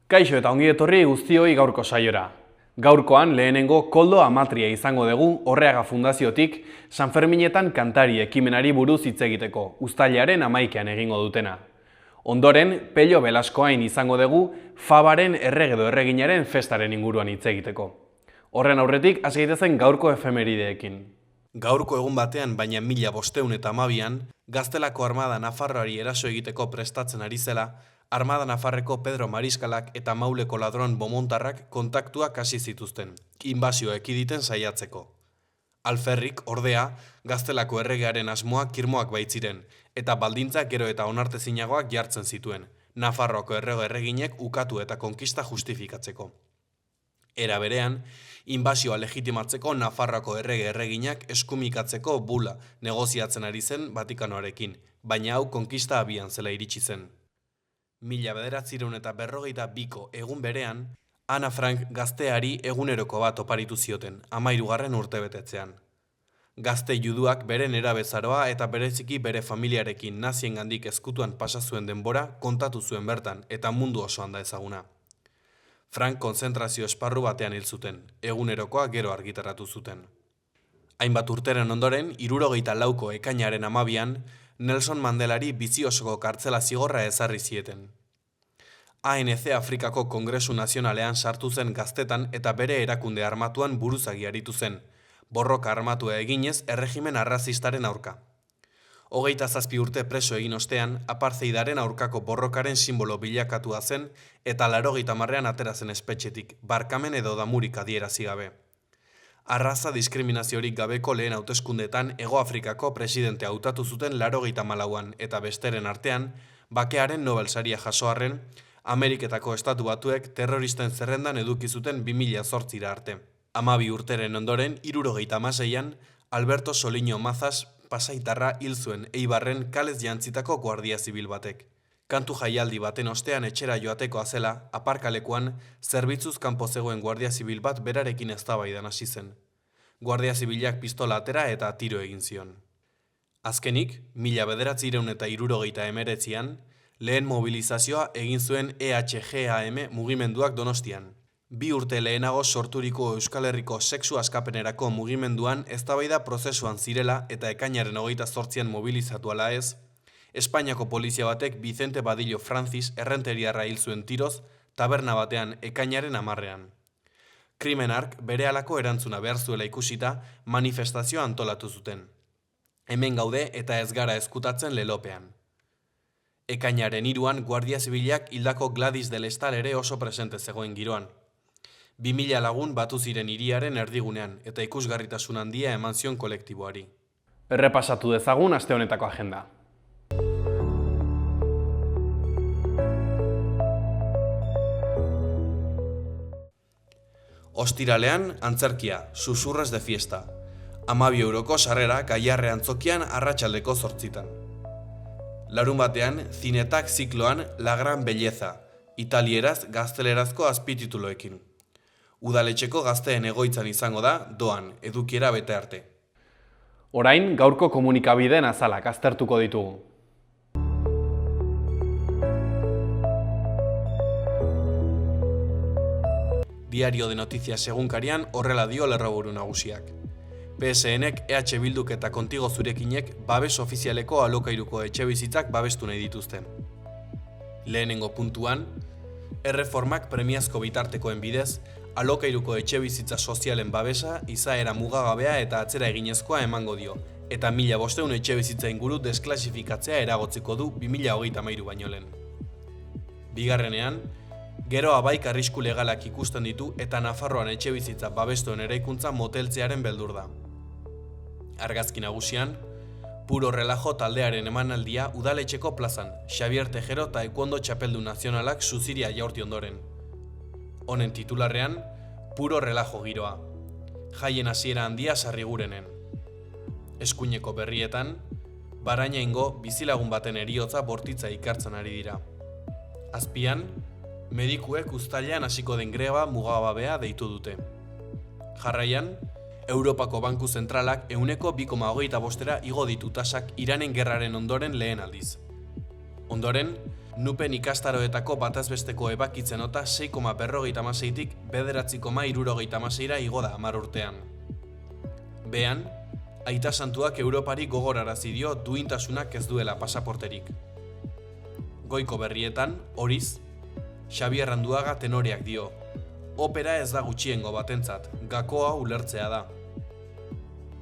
Kaixo eta ongi etorri guztioi gaurko saiora. Gaurkoan lehenengo koldo amatria izango dugu Orreaga Fundaziotik San Ferminetan kantari ekimenari buruz hitz egiteko, uztailaren 11ean egingo dutena. Ondoren, Pello Belaskoain izango dugu Fabaren errege edo erreginaren festaren inguruan hitz egiteko. Horren aurretik hasi gaitezen gaurko efemerideekin. Gaurko egun batean, baina 1512an, Gaztelako Armada Nafarroari eraso egiteko prestatzen ari zela, Armada Nafarreko Pedro Mariskalak eta Mauleko ladron Bomontarrak kontaktuak hasi zituzten, inbasioa ekiditen saiatzeko. Alferrik, ordea, Gaztelako erregearen asmoak kirmoak baitziren, eta baldintzak gero eta onartezinagoak jartzen zituen, Nafarroako erreginek ukatu eta konkista justifikatzeko. Era berean, inbasioa legitimatzeko Nafarroako erreginak eskumikatzeko bula negoziatzen ari zen Vatikanoarekin, baina hau konkista abian zela iritsi zen. 1942ko egun berean, Ana Frank gazteari eguneroko bat oparitu zioten, 13. urtebetetzean. Gazte juduak bere nerabezaroa eta bereziki bere familiarekin naziengandik ezkutuan pasa zuen denbora kontatu zuen bertan eta mundu osoan da ezaguna. Frank konzentrazio esparru batean hil zuten, egunerokoa gero argitaratu zuten. Hainbat urteren ondoren, 74ko ekainaren 12an, Nelson Mandelari bizi osoko kartzela zigorra ezarri zieten. ANC Afrikako Kongresu Nazionalean sartu zen gaztetan eta bere erakunde armatuan buruzagi aritu zen, borroka armatua eginez erregimen arrazistaren aurka. 27 urte preso egin ostean, apartheidaren aurkako borrokaren simbolo bilakatua zen eta 80ean atera zen espetxetik, barkamen edo damurik adierazi gabe. Arraza diskriminaziorik gabeko lehen hauteskundetan Hego Afrikako presidente hautatu zuten 84an eta besteren artean, bakearen Nobel saria jasoarren, Ameriketako estatu batuek terroristen zerrendan eduki zuten 2008 arte. 12 urteren ondoren, 76an, Alberto Soliño Mazas pasaitarra hil zuen Eibarren kalez jantzitako guardia zibil batek. Kantu jaialdi baten ostean etxera joateko azela, aparkalekuan, zerbitzuz kanpo zegoen guardia zibil bat berarekin eztabaidan hasi zen. Guardia zibilak pistola atera eta tiro egin zion. Azkenik, 1979an, lehen mobilizazioa egin zuen EHGAM mugimenduak Donostian. 2 urte lehenago sorturiko Euskal Herriko sexu askapenerako mugimenduan eztabaida prozesuan zirela eta ekainaren 28an mobilizatu ala ez, Espainiako polizia batek Vicente Badillo Francis errenteriarra hil zuen tiroz, taberna batean ekainaren 10ean. Krimen hark berehalako erantzuna behar zuela ikusita manifestazioa antolatu zuten. Hemen gaude eta ez gara ezkutatzen lelopean. Ekainaren 3an Guardia Zibilak hildako Gladys del Estal ere oso presente zegoen giroan. 2000 lagun batu ziren hiriaren erdigunean eta ikusgarritasun handia eman zion kolektiboari. Errepasatu dezagun aste honetako agenda. Ostiralean, antzerkia, susurres de fiesta. 12 euroko sarrera Gaiarre antzokian arratsaldeko 8. Larunbatean, zinetak zikloan La Gran Belleza, italieraz gaztelerazko azpitituloekin. Udaletxeko gazteen egoitzan izango da, doan, edukiera bete arte. Orain, gaurko komunikabideen azalak aztertuko ditugu. Diario de Noticias egunkarian horrela dio lerroburu nagusiak. PSNek, EH Bilduk eta Kontigo Zurekinek babes ofizialeko alokairuko etxebizitzak babestu nahi dituzten. Lehenengo puntuan, erreformak premiazko bitartekoen bidez, alokairuko etxebizitza sozialen babesa izaera mugagabea eta atzera eginezkoa emango dio, eta 1500 etxebizitza inguru desklasifikatzea eragotziko du 2033 baino lehen. Bigarrenean, gero abaik arrisku legalak ikusten ditu eta Nafarroan etxebizitza babestuen eraikuntza moteltzearen beldur da. Argazki nagusian, Puro Relajo taldearen emanaldia udaletxeko plazan, Xavier Tejero taekwondo txapeldu nazionalak suziria jaurti ondoren. Honen titularrean, Puro Relajo giroa. Jaien hasiera handia Sarrigurenen. Eskuineko berrietan, Barainaingo bizilagun baten heriotza bortitza ikartzen ari dira. Azpian, medikuek uztailean hasiko den greba mugagabea deitu dute. Jarraian, Europako Banku Zentralak 2,25% igo ditu tasak Iranen gerraren ondoren lehen aldiz. Ondoren, Nupen ikastaroetako batazbesteko ebakitzen nota 6,56tik 9,76ra igo da 10 urtean. Behan, Aita Santuak Europari gogorarazi dio duintasunak ez duela pasaporterik. Goiko berrietan, horiz, Xabier Randuaga tenoreak dio, opera ez da gutxiengo batentzat, gakoa ulertzea da.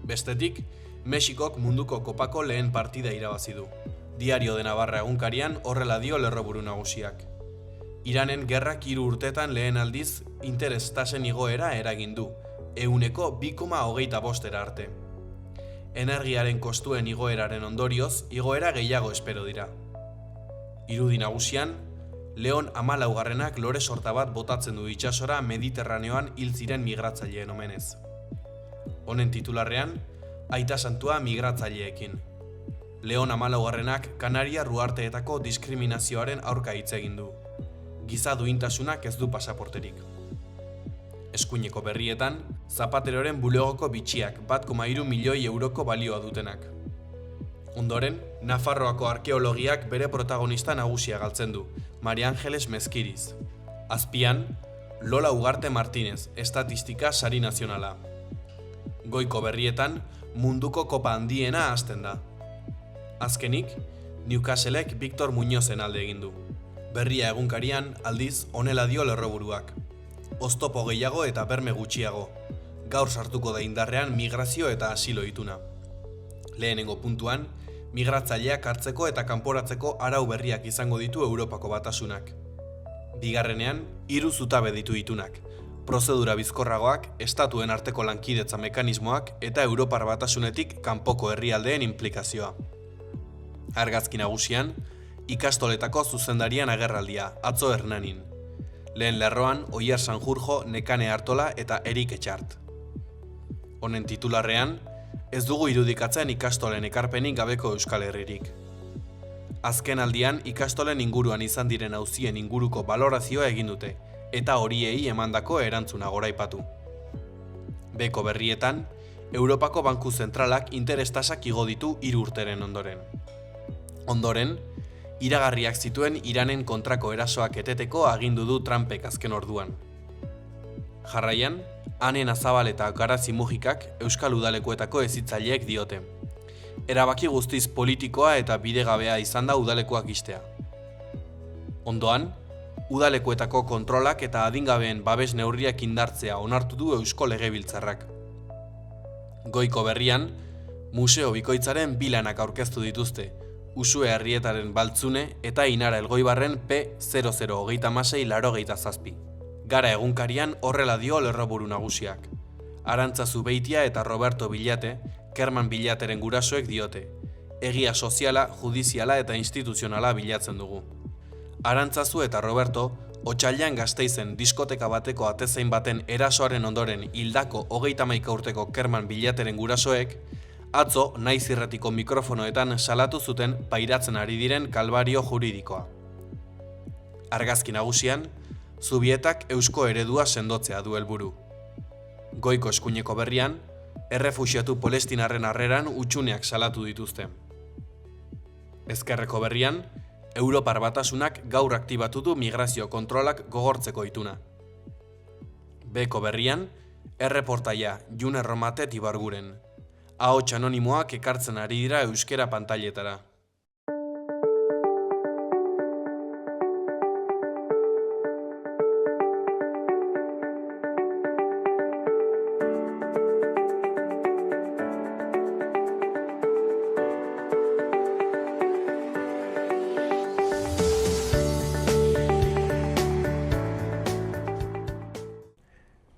Bestetik, Mexikok munduko kopako lehen partida irabazi du. Diario de Navarra egunkarian horrela dio lerroburu nagusiak. Iranen gerrak 3 urtetan lehen aldiz interes tasen igoera eragin du, 2,25era arte. Energiaren kostuen igoeraren ondorioz, igoera gehiago espero dira. Irudi nagusian, Leon 14garrenak lore sorta bat botatzen du itsasora Mediterraneoan hil ziren migratzaileen omenez. Honen titularrean, Aita Santua migratzaileekin. Leon 14garrenak Kanaria ruarteetako diskriminazioaren aurka hitz egin du. Giza duintasunak ez du pasaporterik. Eskuineko berrietan, Zapateroren bulegoko bitxiak 1,3 milioi euroko balioa dutenak. Ondoren, Nafarroako arkeologiak bere protagonista nagusia galtzen du, Maria Angeles Mezkiriz. Azpian, Lola Ugarte Martínez, estatistika sari nazionala. Goiko berrietan, munduko kopa handiena hasten da. Azkenik, Newcastlek Victor Muñozen alde egin du. Berria egunkarian, aldiz, honela dio lerroburuak. Oztopo gehiago eta berme gutxiago. Gaur sartuko da indarrean migrazio eta asilo ituna. Lehenengo puntuan, migratzaileak hartzeko eta kanporatzeko arau berriak izango ditu Europako Batasunak. Bigarrenean, 3 zutabe ditu itunak. Prozedura bizkorragoak, estatuen arteko lankidetza mekanismoak eta Europar Batasunetik kanpoko herrialdeen inplikazioa. Argazki nagusian, ikastoletako zuzendarian agerraldia, atzo Hernanin. Lehen lerroan, Oier Sanjurjo, Nekane Artola eta Erik Etxart. Honen titularrean, ez dugu irudikatzen ikastolen ekarpenik gabeko Euskal Herririk. Azken aldian, ikastolen inguruan izan diren auzien inguruko balorazioa egin dute, eta horiei emandako erantzuna goraipatu. Beko berrietan, Europako Banku Zentralak interestasak igo ditu 3 urteren ondoren. Ondoren, iragarriak zituen Iranen kontrako erasoak eteteko agindu du Trumpek azken orduan. Jarraian, Ane Nazabal eta Garazi Mujikak Euskal Udalekuetako hezitzaileek diote. Erabaki guztiz politikoa eta bidegabea izan da udalekoak ixtea. Ondoan, udalekuetako kontrolak eta adingabeen babes neurriak indartzea onartu du Eusko Legebiltzarrak. Goiko berrian, museo bikoitzaren bilanak aurkeztu dituzte, Usue Herrietaren Baltzune eta Inara Elgoibarren P003687. Gara egunkarian horrela dio lerroburu nagusiak. Arantzazu Beitia eta Roberto Billate, Kerman Billateren gurasoek diote. Egia soziala, judiziala eta instituzionala bilatzen dugu. Arantzazu eta Roberto, otsailean Gasteizen diskoteka bateko atezain baten erasoaren ondoren hildako 31 urteko Kerman Billateren gurasoek, atzo naiz irratiko mikrofonoetan salatu zuten pairatzen ari diren kalbario juridikoa. Argazki nagusian, Zubietak eusko eredua sendotzea du helburu. Goiko eskuineko berrian, errefuxiatu palestinarren harreran hutsuneak salatu dituzte. Ezkerreko berrian, Europar Batasunak gaur aktibatu du migrazio kontrolak gogortzeko ituna. Beko berrian, erreportaia June Romatet Ibarguren. Ahots anonimoak ekartzen ari dira euskera pantailetara.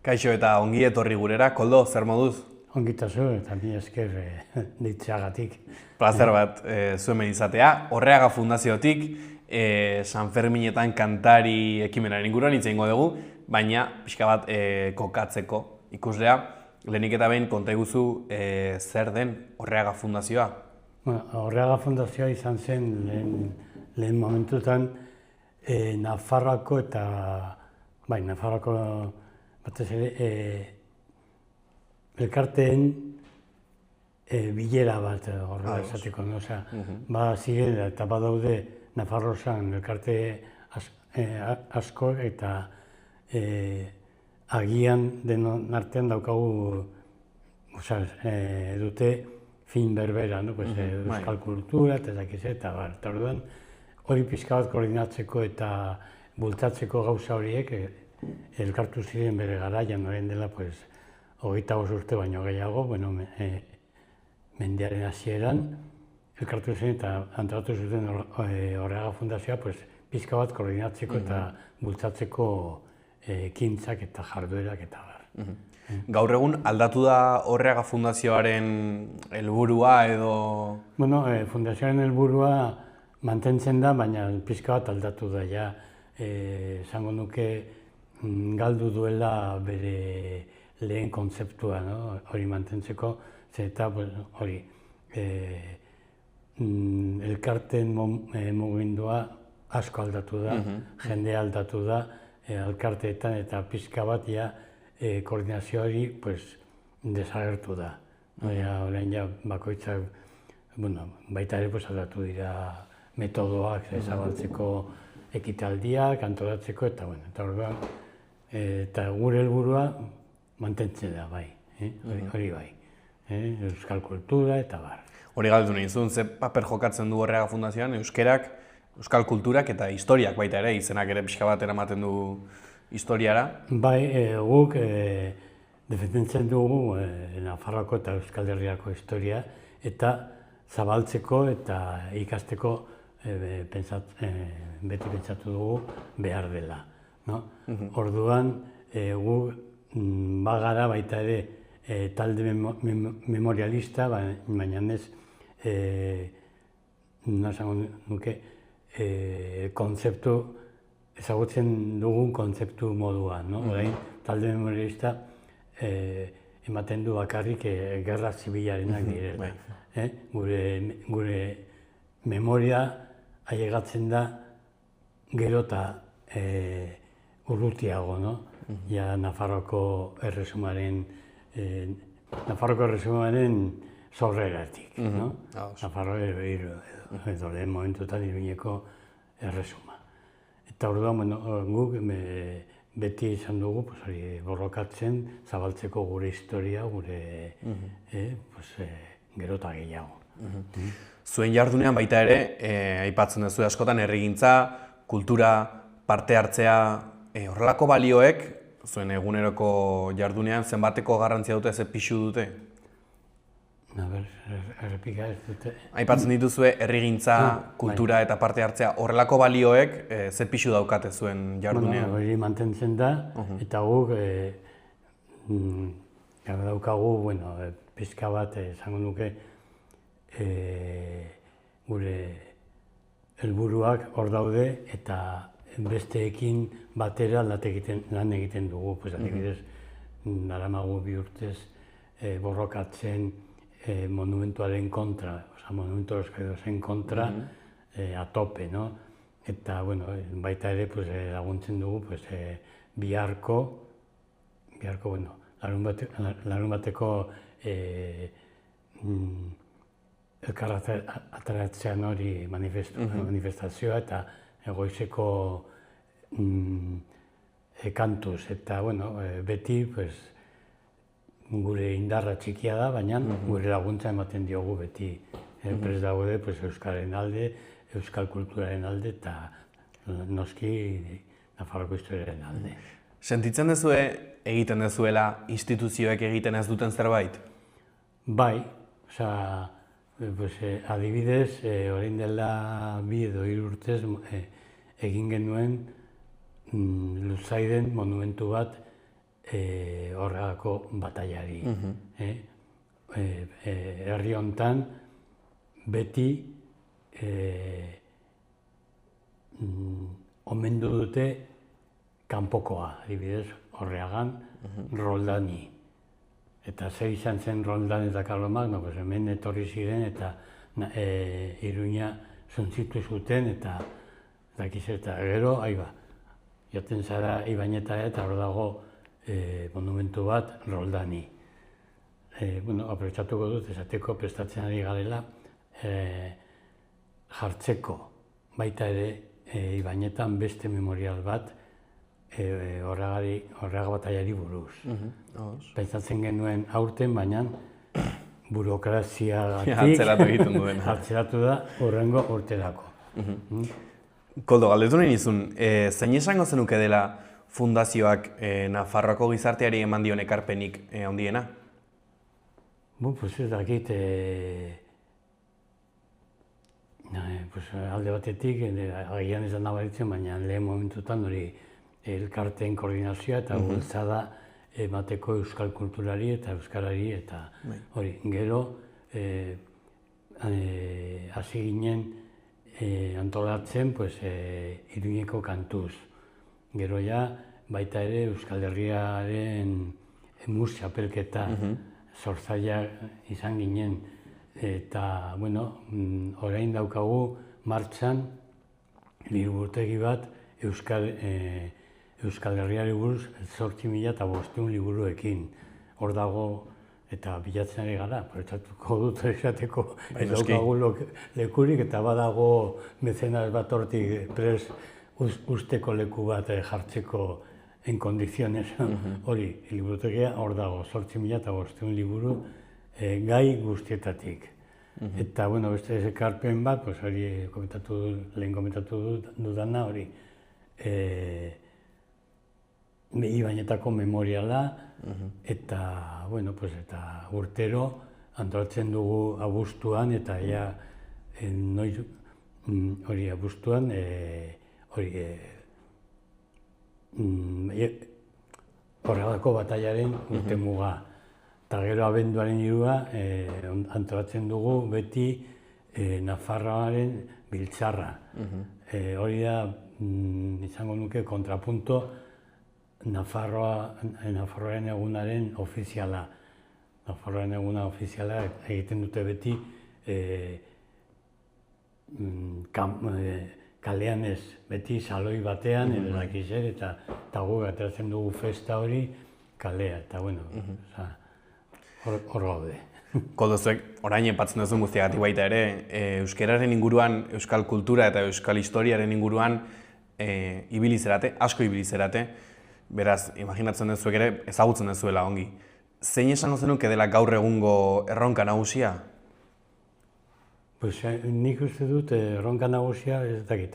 Kaixo eta ongi etorri gurera, Koldo, zer moduz? Ongitazu eta ni esker ditzeagatik. Plazer bat zuen izatea. Orreaga Fundaziotik, San Ferminetan kantari ekimenaren inguruan hitz egingo dugu, baina pixka bat kokatzeko ikuslea. Lehenik eta behin konta iguzu zer den Orreaga Fundazioa? Orreaga Fundazioa izan zen lehen momentutan Nafarroako eta Nafarroako batez ere elkarteen bilera bat horrela esateko. Ziren eta badaude Nafarroan elkarte asko eta agian denon artean daukagu dute fin berbera, no? Euskal kultura eta dakiz eta bar. Eta orduan hori pixka bat koordinatzeko eta bultzatzeko gauza horiek elkartu ziren bere garaian, orain dela 25 urte baino gehiago, mendearen hasieran elkartu ziren eta antolatu zuten Orreaga Fundazioa pixka bat koordinatzeko eta bultzatzeko ekintzak eta jarduerak eta bar. Gaur egun aldatu da Orreaga Fundazioaren helburua edo... Fundazioaren helburua mantentzen da, baina pixka bat aldatu da, ja, esango nuke galdu duela bere lehen kontzeptua, hori mantentzeko, eta hori elkarteen mugimendua asko aldatu da, jendea aldatu da elkarteetan eta pixka bat koordinazio hori desagertu da. Orain bakoitzak baita ere aldatu dira metodoak zabaltzeko ekitaldiak, antolatzeko eta orduan eta gure helburua mantentzen da bai, hori bai, euskal kultura eta bar. Hori galdu nahi zuen, ze paper jokatzen du Orreaga Fundazioan, euskerak, euskal kulturak eta historiak baita ere, izenak ere pixka bat eramaten du historiara. Bai, guk defenditzen dugu Nafarroako eta Euskal Herriako historia eta zabaltzeko eta ikasteko beti pentsatu dugu behar dela. Orduan, guk bagara baita ere talde memorialista, baina ez kontzeptu, ezagutzen dugun kontzeptu moduan. Orain, talde memorialista ematen du bakarrik gerra zibilarenak direla. Gure memoria ailegatzen da gero eta urrutiago, Nafarroako erresumaren sorreratik. Nafarroa edo lehen momentuetan Iruñeko erresuma. Eta orduan, guk beti izan dugu borrokatzen, zabaltzeko gure historia, gure gero eta gehiago. Zuen jardunean baita ere, aipatzen duzu askotan herrigintza, kultura, parte hartzea, horrelako balioek, zuen eguneroko jardunean zenbateko garrantzia dute, ze pixu dute? Errepika ez dute. Aipatzen dituzue herrigintza, kultura eta parte hartzea, horrelako balioek ze pixu daukate zuen jardunean? Hori mantentzen da, eta guk daukagu, pixka bat, esango nuke, gure helburuak hor daude eta besteekin batera lan egiten dugu. Adibidez, daramagu 2 urtez borrokatzen monumentuaren kontra, monumentu euskaldunaren kontra a tope, eta baita ere laguntzen dugu biharko, larun bateko elkar ateratzean hori manifestazioa eta egoizeko kantuz, eta beti gure indarra txikia da, baina gure laguntza ematen diogu beti prest daude euskaren alde, euskal kulturaren alde eta noski Nafarroko historiaren alde. Sentitzen duzue egiten duzuela instituzioek egiten ez duten zerbait? Bai, adibidez, orain dela 2 edo 3 urtez egin genuen Luzaiden monumentu bat Orreagako batailari. Herri hontan beti omendu dute kanpokoa, adibidez, Orreagan Roldani. Eta zer izan zen Roldan eta Karlomagno, hemen etorri ziren eta Iruña zuntzitu zuten eta gero, joaten zara Ibañetara eta hor dago monumentu bat Roldani. Aprobetxatuko dut, esateko prestatzen ari garela jartzeko baita ere Ibainetan beste memorial bat Orraga bataiari buruz. Pentsatzen genuen aurten, baina burokraziagatik Atzeratu egiten duena. atzeratu da hurrengo urterako. Koldo, galdetu nahi nizun, zein esango zenuke dela fundazioak Nafarroako gizarteari eman dion ekarpenik handiena? Pues ez dakit, alde batetik, agian ez da nabaritzen, baina lehen momentutan hori elkarteen koordinazioa eta bultzada emateko euskal kulturari eta euskarari eta hori. Gero, hasi ginen antolatzen Iruñeko kantuz. Gero ja, baita ere Euskal Herriaren mus txapelketa sortzailea izan ginen. Eta, orain daukagu martxan liburutegi bat Euskal Herriari buruz 8.500 liburuekin. Hor dago eta bilatzen ari gara, proiektatuko dut esateko ez daukagu lekurik eta badago mecenas bat hortik prest usteko leku bat jartzeko en kondiziones. Hori, liburutegia hor dago, 8.500 liburu gai guztietatik. Eta, beste ekarpen bat, hori lehen komentatu dudana, hori Ibainetako memoriala, eta, eta urtero antolatzen dugu abuztuan, eta hori abuztuan, Orragako batailaren urtemuga. Eta gero abenduaren 3 antolatzen dugu beti Nafarroaren biltzarra. Hori da, izango nuke kontrapunto Nafarroaren egunaren ofiziala. Nafarroaren eguna ofiziala egiten dute beti kalean ez, beti saloi batean, eta gu ateratzen dugu festa hori kalea, eta hor gaude. Koldo, zuek orain epatzen duzun guztiagatik baita ere, euskararen inguruan, euskal kultura eta euskal historiaren inguruan ibilizerate, asko ibilizerate, beraz, imaginatzen duzuek ere ezagutzen duzuela ongi. Zein esango zenuke dela gaur egungo erronka nagusia? Nik uste dut erronka nagusia ez dakit,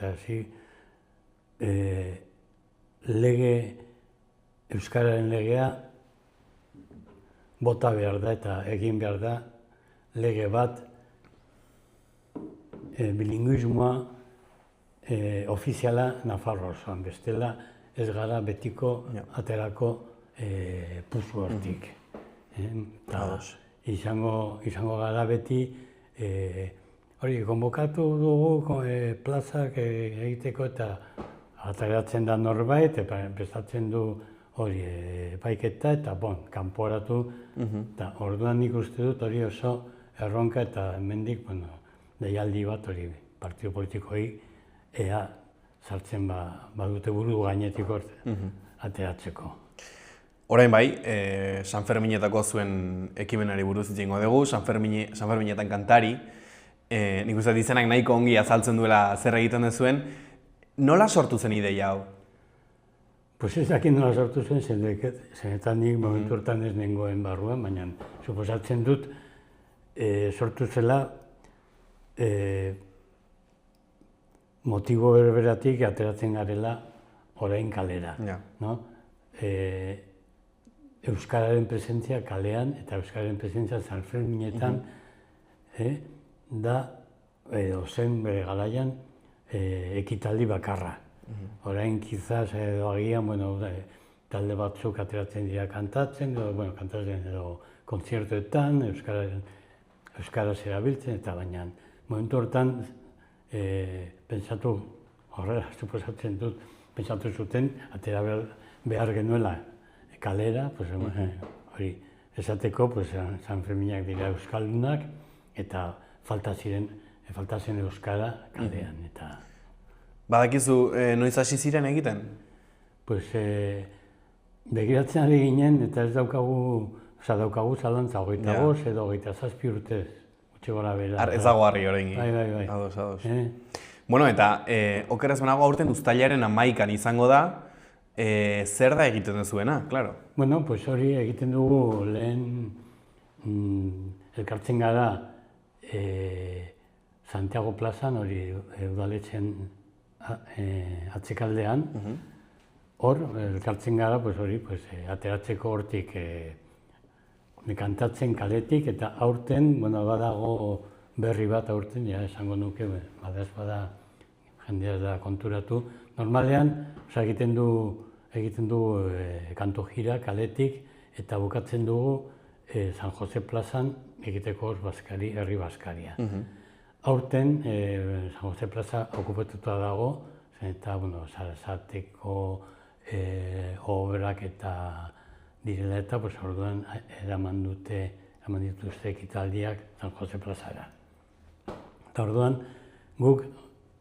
euskararen legea bota behar da eta egin behar da lege bat bilinguismoa ofiziala Nafarro osoan, bestela ez gara betiko aterako puzu hortik. Izango gara beti hori, konbokatu dugu plazak egiteko eta ateratzen da norbait, prestatzen du hori epaiketa eta kanporatu. Orduan nik uste dut hori oso erronka eta hemendik deialdi bat hori partidu politikoei ea sartzen badute buru gainetik ateratzeko. Orain bai, San Ferminetako zuen ekimenari buruz hitz egingo dugu, San Ferminetan kantari. Nik uste izenak nahiko ongi azaltzen duela zer egiten duzuen. Nola sortu zen ideia hau? Pues ez dakit nola sortu zen, zenetan nik momentu hortan ez nengoen barruan, baina suposatzen dut sortu zela motibo berberatik ateratzen garela orain kalera. Euskararen presentzia kalean eta Euskararen presentzia San Ferminetan da, zen bere garaian, ekitaldi bakarra. Orain, kizaz, agian, talde batzuk ateratzen dira kantatzen, edo kontzertuetan, euskaraz erabiltzen, eta baina momentu hortan pentsatu, horrela, suposatzen dut, pentsatu zuten, atera behar genuela kalera, hori, esateko, San Ferminak dira euskaldunak, eta falta zen euskara kalean, eta... Badakizu, noiz hasi ziren egiten? Begiratzen ari ginen, eta ez daukagu zalantza, 25 edo 27 urtez, gutxi gora bera. Ez dago harri orain. Bai. Ados. Bueno, eta okeraz banago aurten uztailaren 11an izango da, zer da egiten duzuena, claro? Bueno, pues hori egiten dugu lehen elkartzen gara Santiago plazan, hori udaletxen atzekaldean. Hor, elkartzen gara, pues hori, ateratzeko hortik kantatzen kaletik, eta aurten, bueno, badago berri bat aurten, ja esango nuke, badaz bada jendea da konturatu. Normalean, egiten du kantu jira kaletik, eta bukatzen dugu San Jose plazan egiteko herri Baskaria. Aurten, San Jose plaza okupatuta dago, eta, bueno, Sarasateko obrak eta direla eta, orduan eraman dituzte ekitaldiak San Jose plazara. Eta orduan, guk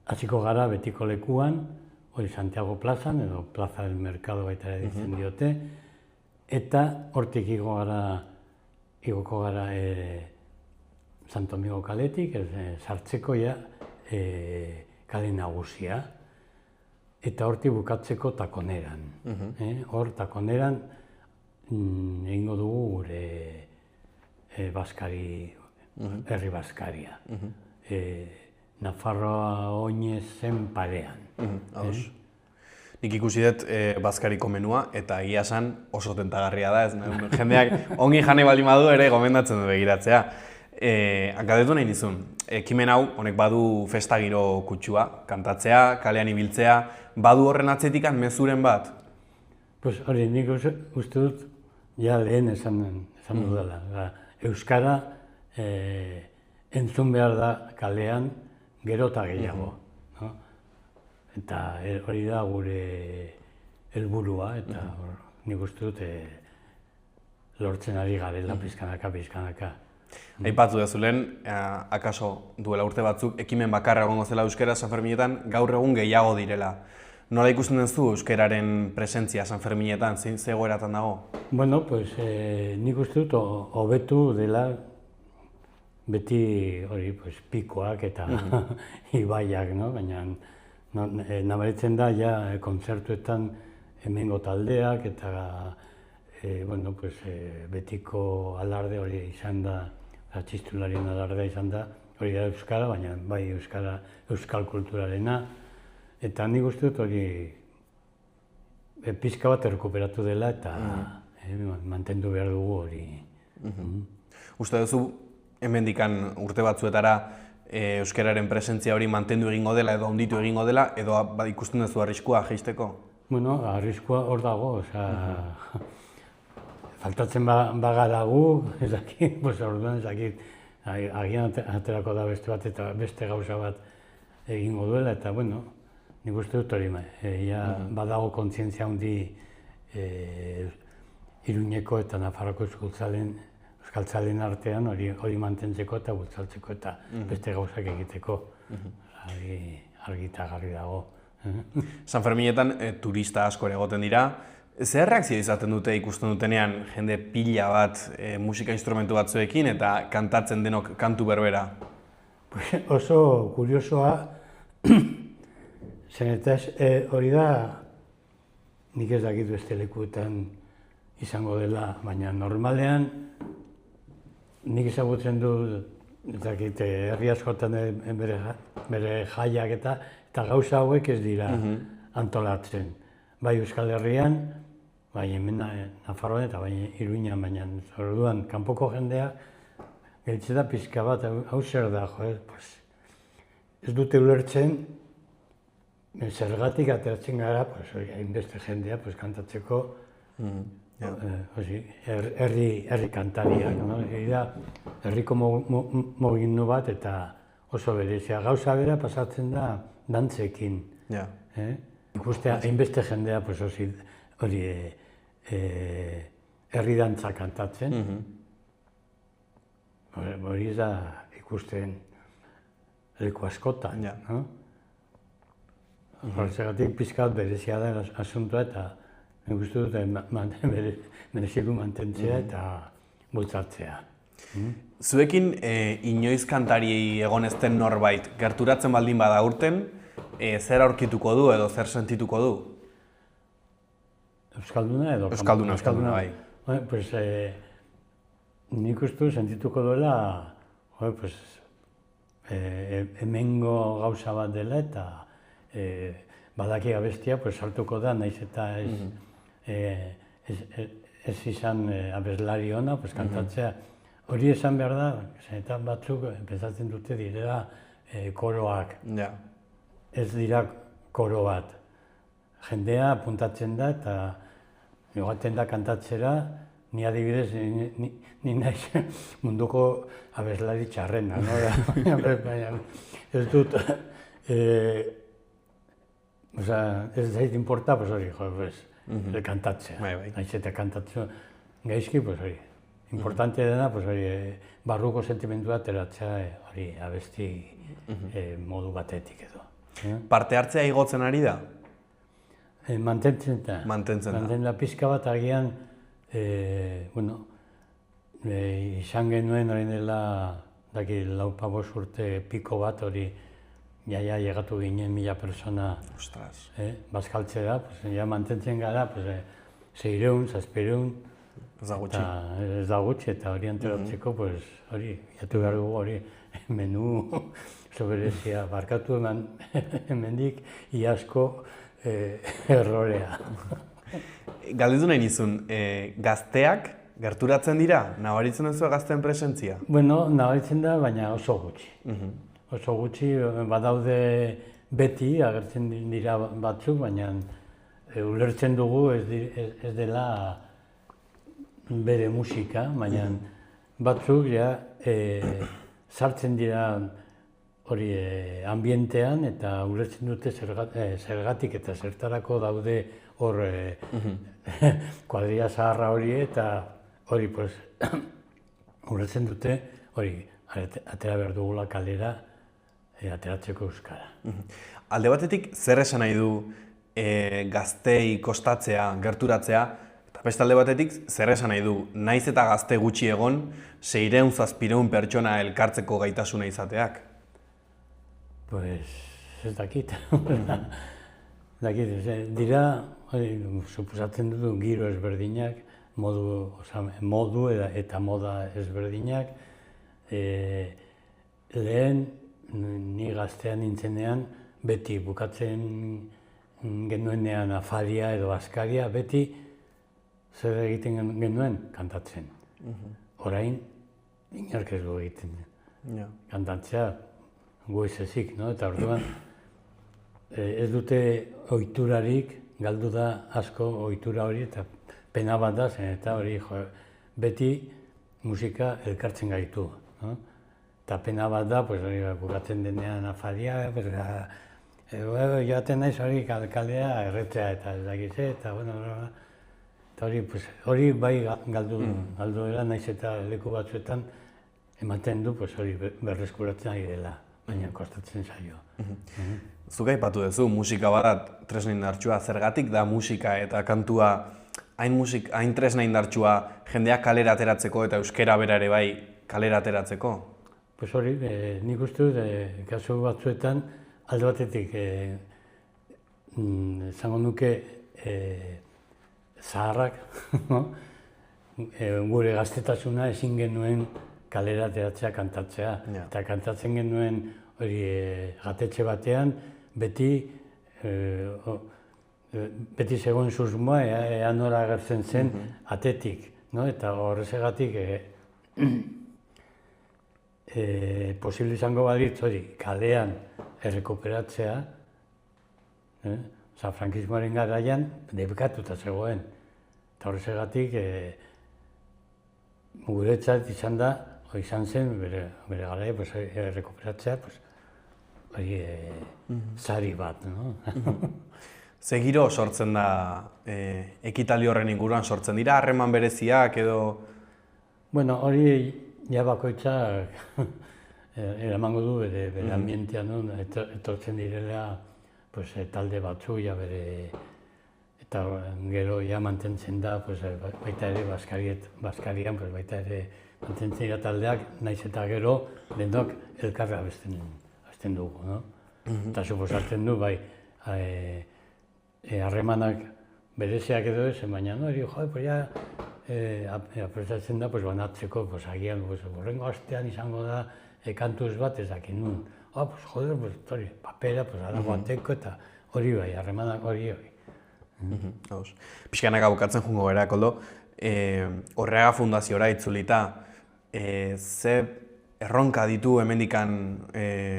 hasiko gara betiko lekuan, hori Santiago plazan, edo Plaza del Mercado baita ere ditzen diote, eta hortik igoko gara Santo Amigo kaletik, sartzeko kale nagusia, eta hortik bukatzeko Takoneran. Hor, Takoneran egingo dugu gure herri Baskaria. Nafarroa oinezen parean. Nik ikusi dut Baskariko menua, eta egia esan oso tentagarria da, jendeak ongi jane baldin badu ere gomendatzen du begiratzea. Hankadetu nahi nizun, ekimen hau honek badu festa giro kutsua, kantatzea, kalean ibiltzea, badu horren atzetikan mezuren bat? Pues hori, nik uste dut, ja lehen esan dudala. Euskara entzun behar da kalean gero eta gehiago. Eta hori da gure helburua, eta nik uste dut lortzen ari garela pizkanaka. Aipatu duzu lehen, akaso duela urte batzuk, ekimen bakarra egongo zela euskara Sanferminetan, gaur egun gehiago direla. Nola ikusten duzu euskararen presentzia Sanferminetan, zein zegoeratan dago? Bueno, pues nik uste dut hobetu dela beti hori pikoak eta ibaiak, baina nabaritzen da ja kontzertuetan hemengo taldeak eta betiko alarde hori izan da, txistularien alardea izan da, hori da euskara, baina bai euskal kulturarena. Eta nik uste dut hori pixka bat errekuperatu dela eta mantendu behar dugu hori. Uste duzu, hemendikan urte batzuetara euskararen presentzia hori mantendu egingo dela edo handitu egingo dela, edo ikusten duzu arriskua jaisteko? Bueno, arriskua hor dago, faltatzen bagara gu, orduan agian aterako da beste bat eta beste gauza bat egingo duela, eta bueno, nik uste dut hori, badago kontzientzia handi Iruñeko eta Nafarroko euskaltzalen artean hori mantentzeko eta bultzaltzeko eta beste gauzak egiteko argi eta garbi dago. Sanferminetan turista asko ere egoten dira. Zer reakzio izaten dute ikusten dutenean jende pila bat musika instrumentu batzuekin eta kantatzen denok kantu berbera? Oso kuriosoa, zen eta hori da nik ez dakit beste lekuetan izango dela, baina normalean nik ezagutzen du herri askotan bere jaiak eta gauza hauek ez dira antolatzen. Bai Euskal Herrian, bai hemen Nafarroan eta bai Iruñan, baina orduan kanpoko jendea gelditzen da pixka bat, hau zer da, ez dute ulertzen, zergatik ateratzen gara, hainbeste jendea kantatzeko herri kantariak, herriko mugimendu bat eta oso berezia. Gauza bera pasatzen da dantzekin. Ikustea, hainbeste jendea hori herri dantza kantatzen. Hori da ikusten leku askotan. Horregatik pixka bat berezia da asuntoa eta nik uste dut mereziku mantentzea eta bultzatzea. Zuekin inoiz kantari egon ez den norbait, gerturatzen baldin bada urten, zer aurkituko du edo zer sentituko du? Euskalduna edo? Euskalduna, bai. Pues, nik uste sentituko duela, pues, hemengo gauza bat dela eta badaki abestia pues, sartuko da, nahiz eta ez izan abeslari ona, pues, kantatzea. Hori esan behar da, eta batzuk pensatzen dute direla koroak. Ez dira koro bat. Jendea apuntatzen da eta jogaten da kantatzera, ni adibidez, ni naiz munduko abeslari txarrena, no? Baina ez dut, ez zait inporta, pues hori, kantatzea. Naiz eta kantatzea gaizki, pues hori. Importante dena, pues hori, barruko sentimentua ateratzea, hori, abesti modu batetik edo. Parte hartzea igotzen ari da? Mantentzen da. Mantentzen da. Pixka bat agian, izan genuen orain dela, daki, 4-5 urte piko bat hori, jaia llegatu ginen 1000 persona bazkaltzera, mantentzen gara, 600, 700, ez da gutxi, eta hori anteratzeko, hori, jatu behar dugu hori, menu soberezia, barkatu hemendik iazko errorea. Galdetu nahi nizun, gazteak gerturatzen dira? Nabaritzen duzu gazteen presentzia? Bueno, nabaritzen da, baina oso gutxi. Oso gutxi, badaude beti, agertzen dira batzuk, baina ulertzen dugu ez dela bere musika, baina batzuk sartzen dira hori ambientean eta ulertzen dute zergatik eta zertarako daude hor kuadrilla zaharra hori eta hori ulertzen dute hori atera behar dugula kalera ateratzeko euskara. Alde batetik zer esan nahi du gaztei kostatzea, gerturatzea, eta beste alde batetik zer esan nahi du naiz eta gazte gutxi egon 600-700 pertsona elkartzeko gaitasuna izateak? Pues ez dakit. Dira, suposatzen dut giro ezberdinak, modu eta moda ezberdinak. Lehen, ni gaztean nintzenean, beti bukatzen genuenean afaria edo askaria, beti zer egiten genuen kantatzen. Orain, inork ez du egiten. Kantatzea, goiz ezik, eta orduan, ez dute ohiturarik, galdu da asko ohitura hori eta pena bat da zen, eta hori beti musika elkartzen gaitu. Eta pena bat da, bukatzen denean afaria, joaten naiz hori kalea erretzea eta ez dakize, eta hori bai galdu dela, naiz eta leku batzuetan ematen du hori berreskuratzen ari dela, baina kostatzen zaio. Zuk aipatu duzu, musika badat tresna indartsua, zergatik da musika eta kantua hain tresna indartsua jendeak kalera ateratzeko eta euskera bera ere bai kalera ateratzeko? Hori, nik uste dut, kasu batzuetan, alde batetik, zango nuke zaharrak, gure gaztetasuna ezin genuen kalera ateratzea kantatzea. Eta kantatzen genuen hori jatetxe batean, beti zegoen susmoa, ea nora agertzen zen atetik. Eta horrezegatik, posible izango balitz hori kalean errekuperatzea, frankismoaren garaian debekatuta zegoen. Eta horrezegatik guretzat izan zen bere garaia errekuperatzea sari bat. Ze giro sortzen da ekitaldi horren inguruan sortzen dira, harreman bereziak edo? Bueno, hori ja bakoitzak eramango du bere ambientean, etortzen direla talde batzu, eta gero ja mantentzen da, baita ere Baskarian, baita ere mantentzen dira taldeak, naiz eta gero, denok elkarra abesten dugu, no? Eta suposatzen du, bai, harremanak bereziak edo ez, baina hori, pues ya, apretatzen da, pues banatzeko, pues agian, pues horrengo astean izango da, kantuz bat ez dakit nun. Pues joder, pues hori, papera, pues ara guateko eta hori bai, harremanak hori. Pixkanak bukatzen jungo gara, Koldo, Orreaga Fundaziora itzulita, ze erronka ditu hemendikan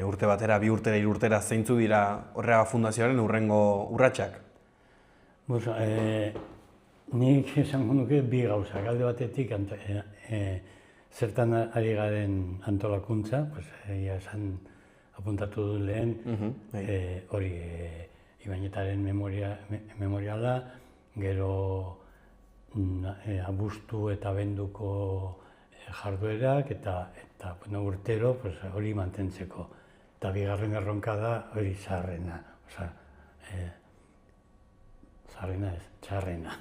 urte batera, 2 urtera, 3 urtera, zeintzu dira Orreaga Fundazioaren hurrengo urratsak? Nik esango nuke 2 gauzak. Alde batetik zertan ari garen antolakuntza, esan apuntatu du lehen, hori Ibañetaren memoriala, gero abuztu eta abenduko jarduerak eta urtero hori mantentzeko. Eta bigarren erronka da hori zaharrena. Zaharrena ez, txarrena.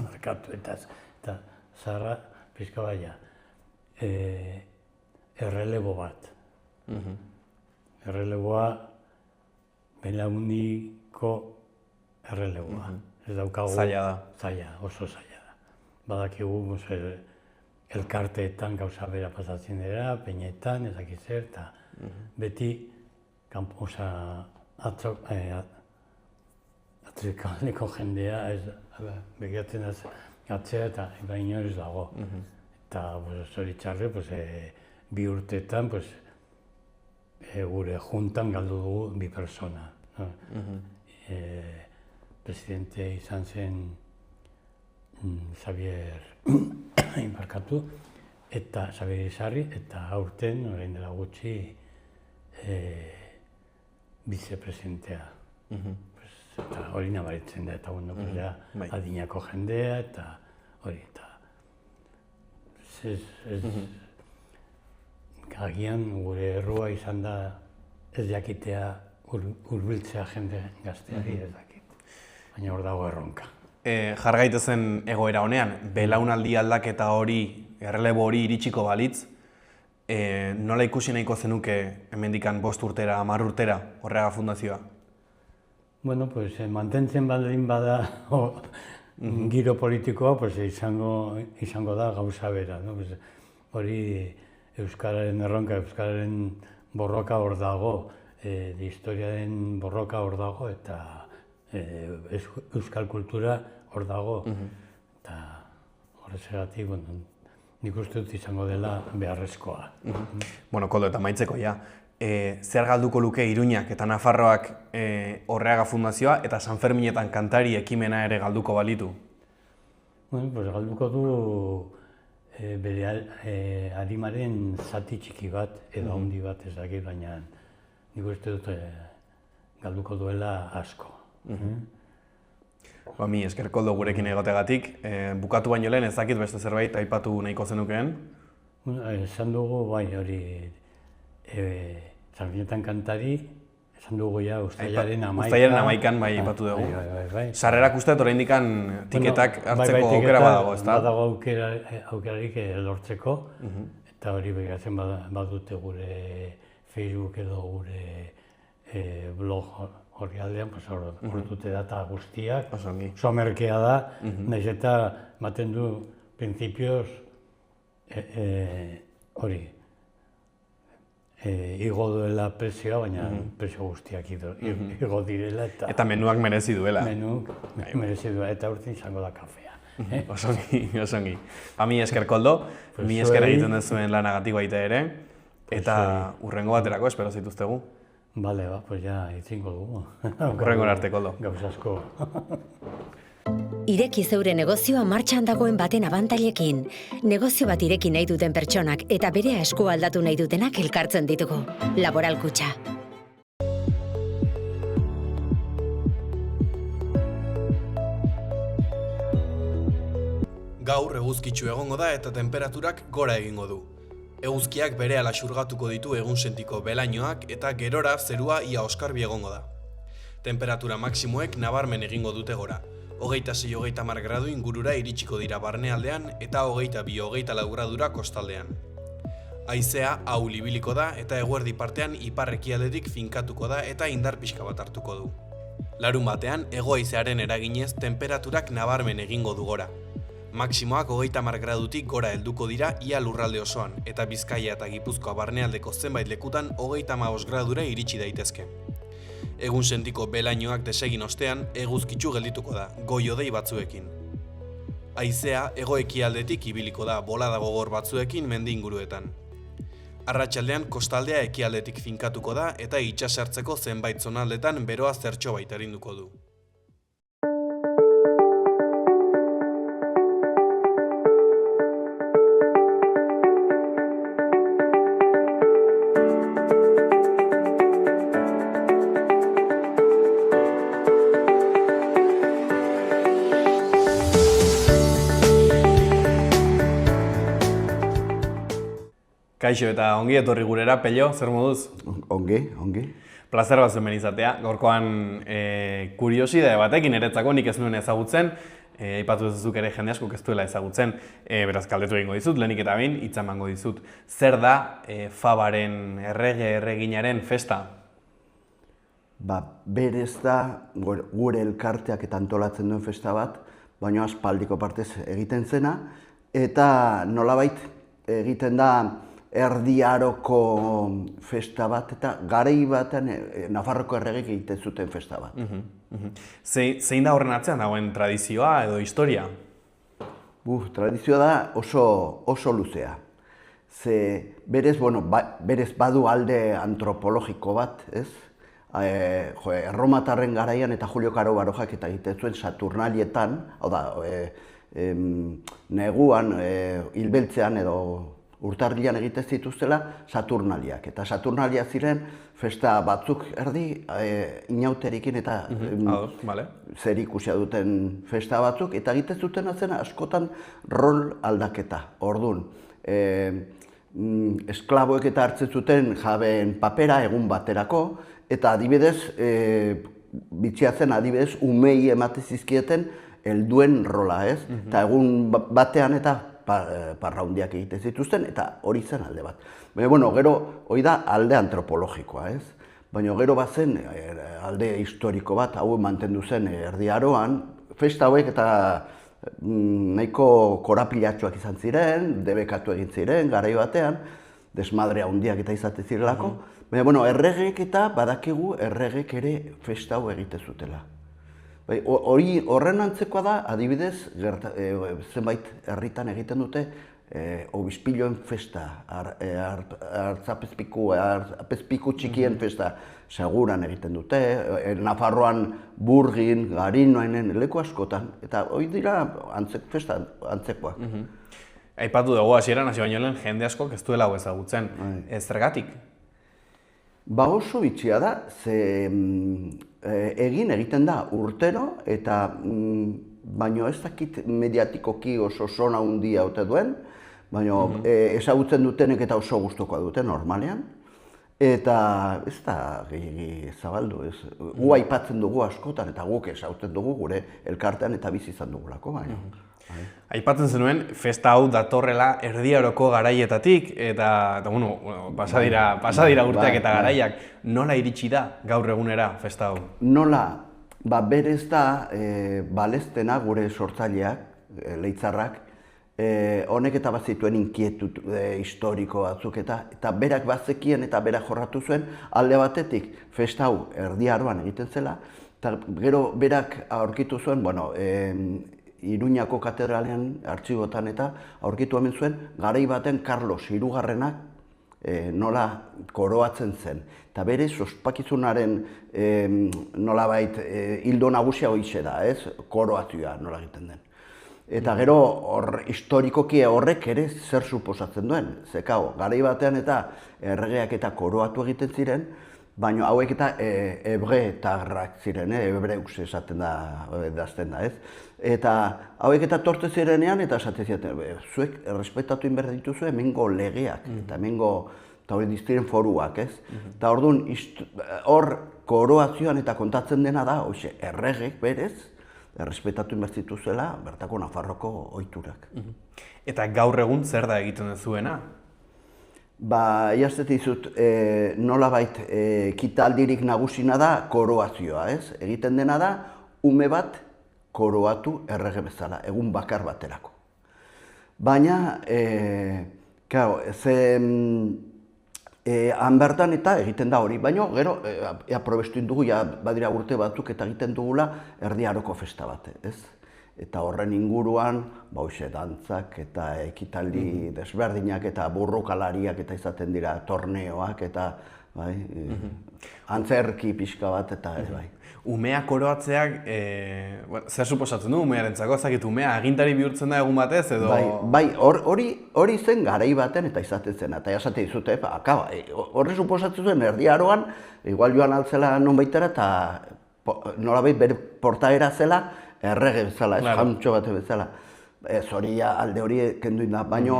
Arkatu eta zaharra pizka baina. Errelebo bat. Erreleboa belauniko erreleboa. Ez daukagu... Zaila da. Zaila, oso zaila da. Badakigu elkarteetan gauza bera pasatzen dira, peinetan, ezakit zer, eta beti atzekaldeko jendea begiratzen atzea eta baino ez dago. Eta zoritxarre, 2 urteetan gure juntan galdu dugu 2 persona. Presidente izan zen Xavier Inbarkatu eta Xavier Izarri, eta aurten, orain dela gutxi, vicepresidentea. Eta hori nabaritzen da, eta adinako jendea, eta hori, eta agian gure errua izan da ez jakitea hurbiltzea jende gazteari ez dakit, baina hor dago erronka. Jar gaitezen egoera honean, belaunaldi aldaketa hori, errelebo hori iritsiko balitz, nola ikusi nahiko zenuke hemendikan 5 urtera, 10 urtera Orreaga Fundazioa? Bueno, mantentzen baldin bada giro politikoa, izango da gauza bera. Hori Euskararen erronka, Euskararen borroka hor dago, historiaren borroka hor dago, eta euskal kultura hor dago. Eta horrezegatik, nik uste dut izango dela beharrezkoa. Bueno, Koldo, eta maitzeko ja. Zer galduko luke Iruñak eta Nafarroak Orreaga Fundazioa eta San Ferminetan kantari ekimena ere galduko balitu? Bueno, galduko du bere arimaren zati txiki bat edo handi bat ez dakit, baina nik uste dut galduko duela asko. Mi esker, Koldo, gurekin egotegatik. Bukatu baino lehen ez dakit beste zerbait aipatu nahiko zenukeen? Esan dugu, bai, hori San Ferminetan kantari, esan dugu ja Uztailaren 11. Uztailaren 11 bai aipatu dugu. Sarrerak uste dut oraindikan tiketak hartzeko aukera badago, ezta? Badago aukerarik lortzeko, eta hori begiratzen badute gure Facebook edo gure blog hori aldean, hor dute data guztiak, oso merkea da, nahiz eta ematen du printzipioz hori igo duela prezioa, baina prezio guztiak igo direla eta... Eta menuak merezi duela. Menuak merezi duela, eta urten izango da kafea. Osongi, osongi. Mi esker, Koldo, mi esker egiten duzuen lanagatik baita ere, eta hurrengo baterako espero zituztegu. Bale, pues ja itzingo dugu. Hurrengo arte, Koldo. Gauz asko. Ireki zeure negozioa martxan dagoen baten abantailekin. Negozio bat ireki nahi duten pertsonak eta bere esku aldatu nahi dutenak elkartzen ditugu. Laboral Kutxa. Gaur eguzkitsu egongo da eta tenperaturak gora egingo du. Eguzkiak berehala xurgatuko ditu egunsentiko belainoak eta gerora zerua ia oskarbi egongo da. Temperatura maksimoek nabarmen egingo dute gora. 26-30 gradu ingurura iritsiko dira barnealdean eta 22-24 gradura kostaldean. Haizea ahul ibiliko da eta eguerdi partean ipar-ekialdetik finkatuko da eta indar pixka bat hartuko du. Larunbatean, hego-haizearen eraginez tenperaturak nabarmen egingo du gora. Maximoak 30 gradutik gora helduko dira ia lurralde osoan, eta Bizkaia eta Gipuzkoa barnealdeko zenbait lekutan 35 gradura iritsi daitezke. Egun sentiko belainoak desegin ostean, eguzkitsu geldituko da, goi-hodei batzuekin. Haizea hego-ekialdetik ibiliko da bolada gogor batzuekin mendi inguruetan. Arratsaldean kostaldea ekialdetik finkatuko da eta itsasertzeko zenbait zonaldetan beroa zertxo bait arinduko du. Kaixo eta ongi etorri gurera, Pello, zer moduz? Ongi. Plazer bat zuen izatea. Gaurkoan kuriosidade batekin eretzako nik ez nuen ezagutzen, aipatu duzuk ere jende askok ez duela ezagutzen, beraz galdetu egingo dizut, lehenik eta behin hitza emango dizut. Zer da Fabaren erreginaren festa? Berez da gure elkarteak eta antolatzen duen festa bat, baina aspaldiko partez egiten zena, eta nolabait egiten da Erdi Aroko festa bat eta garai batean Nafarroko erregek egiten zuten festa bat. Zein da horren atzean dagoen tradizioa edo historia? Tradizioa da oso luzea. Berez badu alde antropologiko bat, ez? Erromatarren garaian eta Julio Caro Barojak eta egiten zuen Saturnalietan, hau da, neguan, hilbeltzean edo urtarrilean egiten zituztela Saturnaliak. Eta Saturnaliak ziren festa batzuk erdi inauterikin eta zer ikusia duten festa batzuk. Eta egiten zuten zena askotan rol aldaketa. Orduan, esklaboek eta hartzen zuten jabeen papera egun baterako. Eta adibidez, bitxia zen adibidez, umei ematen zizkieten helduen rola, ez? Eta egun batean eta parraundiak egiten zituzten, eta hori zen alde bat. Baina, gero, hori da alde antropologikoa, ez? Baina, gero bat zen alde historiko bat, hau mantendu zen Erdi Aroan, festa hauek eta nahiko korapilatxoak izan ziren, debekatu egin ziren, garai batean, desmadre handiak eta izate zirelako. Baina, erregek eta badakigu erregek ere festa hau egiten zutela. Horren antzekoa da, adibidez, zenbait herritan egiten dute obispilloen festa, apezpiku txikien festa seguran egiten dute, Nafarroan Burgin, Garinoainen, leku askotan, eta hori dira festa antzekoa. Aipatu dugu hasieran hasi baino lehen jende askok ez duela hau ezagutzen. Zergatik? Oso bitxia da, egiten da urtero, eta baino ez dakit mediatikoki oso zona handia ote duen, baino ezagutzen dutenek eta oso gustukoa dute normalean, eta ez da gehiagi zabaldu, ez. Gu aipatzen dugu askotan eta guk ezagutzen dugu gure elkartean eta bizi izan dugulako, baina. Aipatzen zenuen, festa hau datorrela Erdi Aroko garaietatik, eta pasa dira urteak eta garaiak. Nola iritsi da gaur egunera festa hau? Nola, berez da balestena gure sortzaileak, Leitzarrak, honek eta bat zituen inkietu historiko batzuk eta berak bazekien eta berak jorratu zuen alde batetik festa hau Erdi Aroan egiten zela, eta gero berak aurkitu zuen, Iruñako katedralean, artxibotan eta aurkitu hemen zuen, garai baten Carlos Hirugarrenak nola koroatzen zen. Eta bere ospakizunaren nolabait hildo nagusia hoize da, ez? Koroazioa nola egiten den. Eta gero historikoki horrek ere zer suposatzen duen. Zekao, garai batean eta erregeak eta koroatu egiten ziren, baina hauek eta hebretarrak ziren, hebreux esaten dazten da, ez? Eta hauek eta torte zirenean eta esaten ziren, zuek errespetatu inber dituzu hemengo legeak, eta hemengo hori diztiren foruak, ez? Eta orduan, hor koroazioan eta kontatzen dena da, erregek berez, errespetatu inbertzitu zela bertako Nafarroko ohiturak. Eta gaur egun zer da egiten duzuena? Iaztet dizut, nolabait ekitaldirik nagusina da koroazioa, ez? Egiten dena da, ume bat koroatu errege bezala, egun bakar baterako. Baina, han bertan eta egiten da hori, baina gero, probestu dugu, badira urte batzuk eta egiten dugula Erdi Aroko festa bat, ez? Eta horren inguruan, dantzak eta ekitaldi desberdinak eta burrukalariak eta izaten dira torneoak eta antzerki pixka bat eta bai. Umea koroatzeak, zer suposatzen du umearentzako? Ezakit, umea agintari bihurtzen da egun batez edo... Bai, hori zen garai baten eta izaten zen, eta jasate dizute, horre suposatzen zuen Erdi Aroan, igual joan altzela non baitera eta nolabait bere portaera zela, errege bezala, ez jantxo bat bezala. Hori alde hori kendu da, baina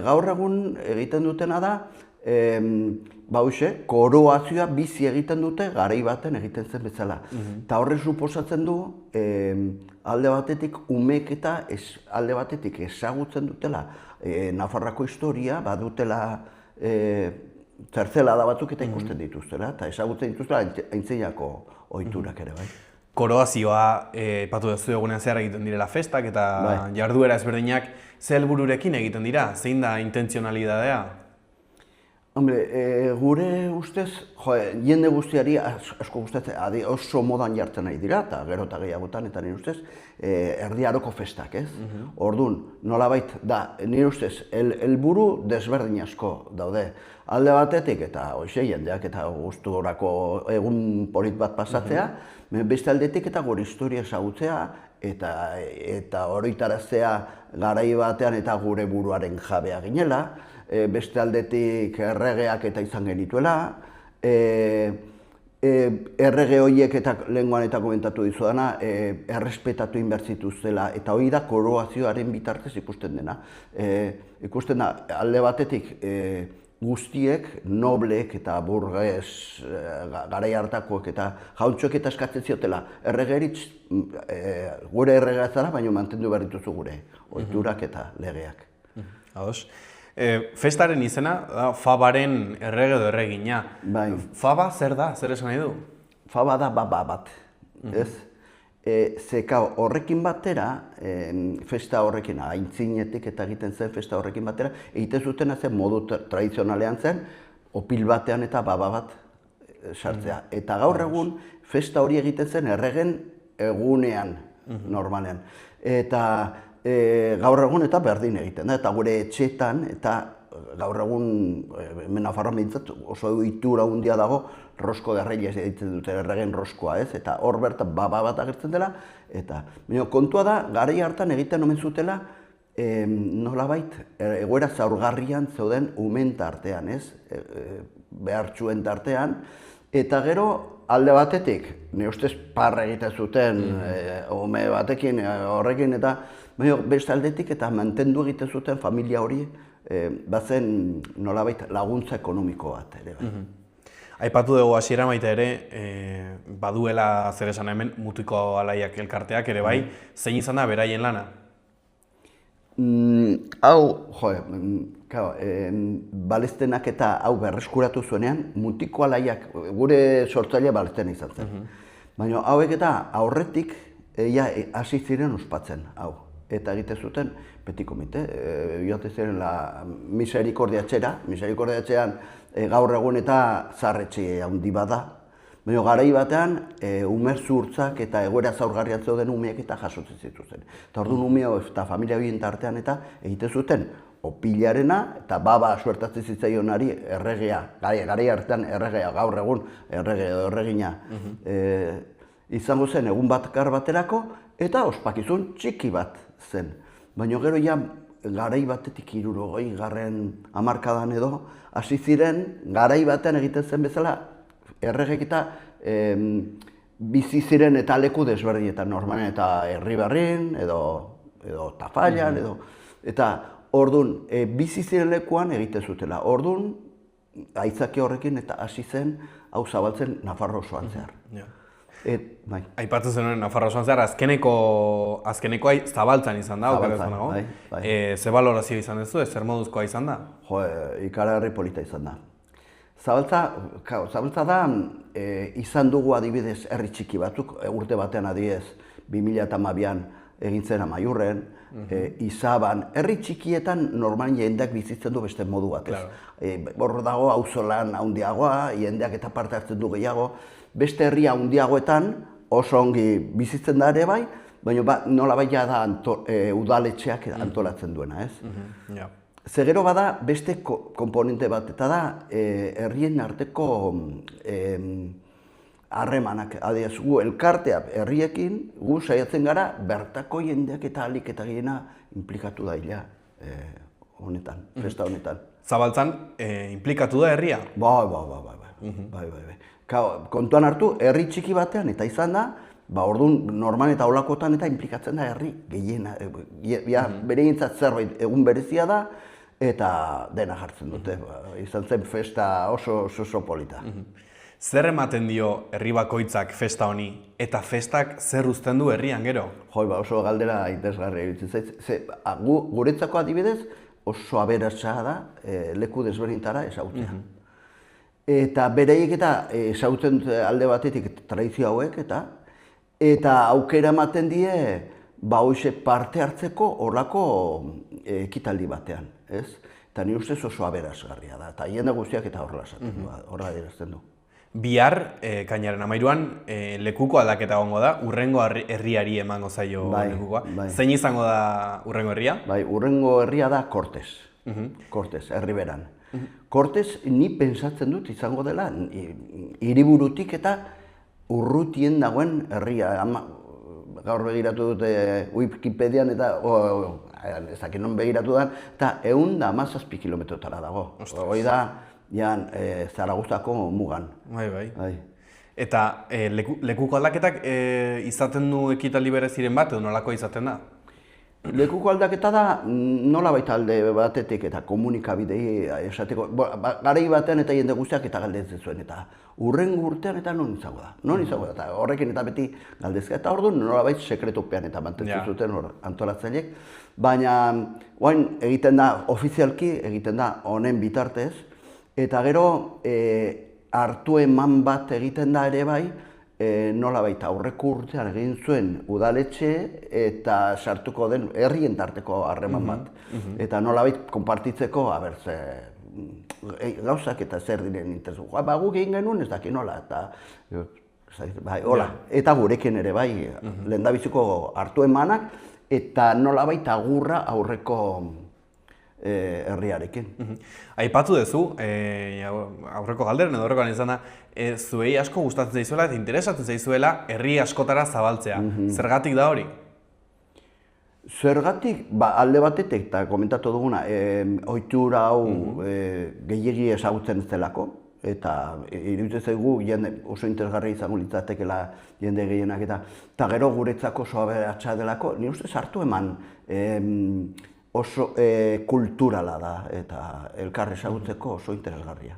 gaur egun egiten dutena da, koroazioa bizi egiten dute garai baten egiten zen bezala. Eta horre suposatzen du, alde batetik umek eta alde batetik ezagutzen dutela Nafarroako historia, badutela zertzelada batzuk eta ikusten dituztela, eta ezagutzen dituztela aintzeinako ohiturak ere, bai. Koroazioa, epatu duzu egunean zehar egiten direla festak eta jarduera ezberdinak ze helbururekin egiten dira? Zein da intentzionalidadea? Hombre, gure ustez, jende guztiari asko gustatzen, oso modan jartzen nahi dira, eta gero eta gehiagotan, eta nire ustez, Erdi Aroko festak, ez? Orduan, nolabait, nire ustez, helburu desberdin asko daude. Alde batetik, eta hoxe jendeak eta gusturako egun polit bat pasatzea, beste aldetik eta gure historia ezagutzea, eta horitaraztea garai batean eta gure buruaren jabea ginela, beste aldetik erregeak eta izan genituela, errege horiek eta lehengoan eta komentatu dizudana, errespetatu inbertzituztela, eta hori da koroazioaren bitartez ikusten dena. Ikusten da, alde batetik guztiek, nobleek eta burges, garai hartakoek eta jauntxoek eta eskatzen ziotela, erregeritz gure erregea zara, baina mantendu behar dituzu gure ohiturak eta legeak. Ados. Festaren izena da Fabaren errege edo erregina. Faba zer da? Zer esan nahi du? Faba da baba bat, ez? Horrekin batera, festa horrekin, aintzinetik eta egiten zen festa horrekin batera, egiten zutena zen modu tradizionalean zen, opil batean eta baba bat sartzea. Eta gaur egun, festa hori egiten zen erregen egunean, normalean. Eta gaur egun eta berdin egiten da, eta gure etxetan, eta gaur egun, Nafarroan behintzat, oso ohitura handia dago, Rosko de Reyes egiten dute erregen roskoa, ez? Eta hor bertan baba bat agertzen dela, eta kontua da, garai hartan egiten omen zutela, nolabait, egoera zaurgarrian zeuden umen tartean, ez? Behartxuen tartean, eta gero, alde batetik, nire ustez parra egiten zuten, ume batekin, horrekin, eta beste aldetik eta mantendu egiten zuten familia hori, bazen nolabait laguntza ekonomiko bat ere. Aipatu dugu hasiera maite ere, baduela zer esan hemen Mutiko Alaiak elkarteak ere bai, zein izan da beraien lana? Balestenak eta hau berreskuratu zuenean, Mutiko Alaiak, gure sortzailea balestena izan zen. Baina hauek eta aurretik hasi ziren ospatzen, hau. Eta egite zuten beti komite, joate ziren miserikordiatxean gaur egun eta zarretxe handi bada. Baina garai batean, umer zurtzak eta egoera zaurgarrian zeuden umeak eta jasotzen zituzten. Eta orduan umeo eta familia horien tartean eta egite zuten opilarena eta baba suertatzen zitzaionari erregea, garai hartan erregea, gaur egun errege edo erregina izango zen egun batkar baterako eta ospakizun txiki bat zen. Baina gero garai batetik 60. hamarkadan edo hasi ziren garai batean egiten zen bezala erregek eta bizi ziren eta leku desberdinetan normalen eta Herriberrin edo Tafallan edo eta orduan bizi ziren lekuan egiten zutela. Orduan aitzaki horrekin eta hasi zen hau zabaltzen Nafarro osoan zehar. Bai. Aipatu zenuen Nafarroa osoan zehar, azkenekoa Zabaltzan izan da, Zabaltzan, nago. bai. Ze balorazio izan duzu, zer moduzkoa izan da? Jo, ikaragarri polita izan da. Zabaltza da, izan dugu adibidez herri txiki batzuk, urte batean adibidez 2012an egin zen Amaiurren, Izaban, herri txikietan normalin jendeak bizitzen du beste modu batez. Hor dago auzolan handiagoa, jendeak eta parte hartzen du gehiago. Beste herri handiagoetan oso ongi bizitzen da ere bai, baina nolabait da udaletxeak antolatzen duena, ez? Ze gero bada beste komponente bat, eta da herrien arteko harremanak. Adiaz, gu elkartea herriekin, gu saiatzen gara bertako jendeak eta alik eta gehiena inplikatu daila honetan, festa honetan. Zabaltzan inplikatu da herria? Bai. Kontuan hartu, herri txiki batean eta izan da, orduan normal eta olakotan eta inplikatzen da herri gehiena. Beregintzat zerbait egun berezia da, eta dena jartzen dute. Izan zen festa oso polita. Zer ematen dio herri bakoitzak festa honi, eta festak zer uzten du herrian gero? Oso galdera interesgarria iruditzen zait. Guretzako adibidez, oso aberatsa da leku desberdintara ezagutzea. Eta bereiek eta ezagutzen alde batetik tradizio hauek eta aukera ematen die hoxe parte hartzeko horlako ekitaldi batean, ez? Eta nire ustez oso aberasgarria da, eta jende guztiak eta horrela esaten du, horrela adierazten du. Bihar, kainaren 13an, lekuko aldaketa egongo da, urrengo herriari emango zaio lekukoa. Zein izango da urrengo herria? Bai, urrengo herria da Kortez, herriberan. Kortez, ni pentsatzen dut izango dela, hiriburutik eta urrutien dagoen herria. Gaur begiratu dute Wikipedian eta ezakit non begiratu da, eta 117 kilometrotara dago. Hoi da, Zaragozako mugan. Bai. Eta lekuko aldaketak izaten du ekitaldi bereziren bat, edo nolakoa izaten da? Lekuko aldaketa da nolabait alde batetik eta komunikabidei esateko, garai batean eta jende guztiak eta galdetzen zuen, eta hurrengo urtean eta non izango da, eta horrekin eta beti galdezka, eta orduan nolabait sekretupean eta mantentzen zuten antolatzaileek, baina orain egiten da, ofizialki egiten da honen bitartez, eta gero hartu eman bat egiten da ere bai, nolabait aurreko urtean egin zuen udaletxe eta sartuko den herrien tarteko harreman bat. Eta nolabait konpartitzeko, gauzak eta zer diren interesu. Guk egin genuen ez daki nola, eta gurekin ere bai, lehendabiziko hartu emanak, eta nolabait agurra aurreko herriarekin. Aipatu duzu, aurreko galderen edo aurrekoan izan da, zuei asko gustatzen zaizuela eta interesatzen zaizuela herri askotara zabaltzea. Zergatik da hori? Zergatik, alde batetik, eta komentatu duguna, ohitura hau gehiegi ezagutzen ez delako, eta iruditzen zaigu oso interesgarria izango litzatekeela jende gehienak, eta gero guretzako oso aberatsa delako, nire ustez hartu eman oso kulturala da eta elkar ezagutzeko oso interesgarria.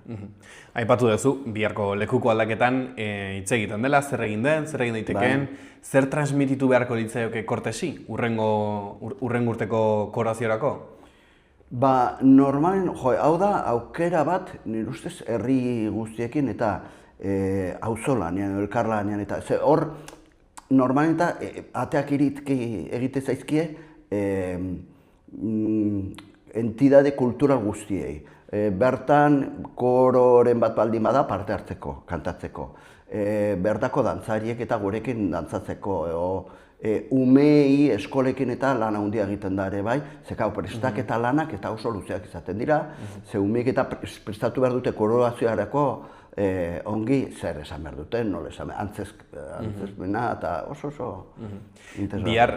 Aipatu duzu, biharko lekuko aldaketan hitz egiten dela, zer egin den, zer egin daitekeen, zer transmititu beharko litzaioke Kortesi, urrengo urteko koraziorako? Normalen, hau da, aukera bat, nire ustez, herri guztiekin eta auzolanean, elkarlanean, eta hor, normalen eta ateak egite zaizkie, entidade kultural guztiei. Bertan kororen bat baldin bada parte hartzeko, kantatzeko. Bertako dantzariek eta gurekin dantzatzeko. Umei eskolekin eta lan handia egiten da ere bai, zekau prestak eta lanak eta oso luzeak izaten dira, ze umeek eta prestatu behar dute koroazioarako ongi zer esan behar duten, nola esan antzezmena eta oso interesgarria. Bihar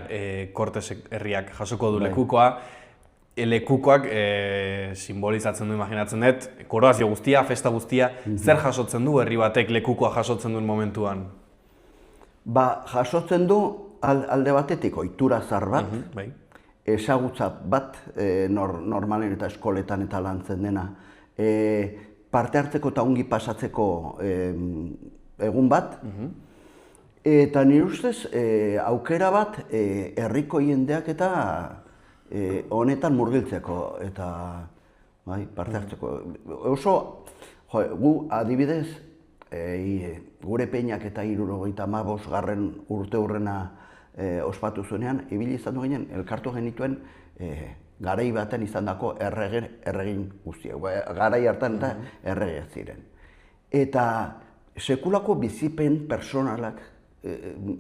Kortez herriak jasoko du lekukoa, lekukoak simbolizatzen du, imaginatzen dut, koroazio guztia, festa guztia, zer jasotzen du herri batek lekukoa jasotzen duen momentuan? Jasotzen du alde batetik ohitura zahar bat, ezagutza bat normalen eta eskoletan eta lantzen dena, parte hartzeko eta ongi pasatzeko egun bat, Eta nire ustez, aukera bat herriko jendeak eta honetan murgiltzeko eta parte hartzeko. Oso, gu adibidez, gure peinak eta 75. urte hurrena ospatu zuenean, ibili izan du ginen, elkartu genituen garai baten izandako erregin guztiak. Garai hartan eta erregeak ziren. Eta sekulako bizipen personalak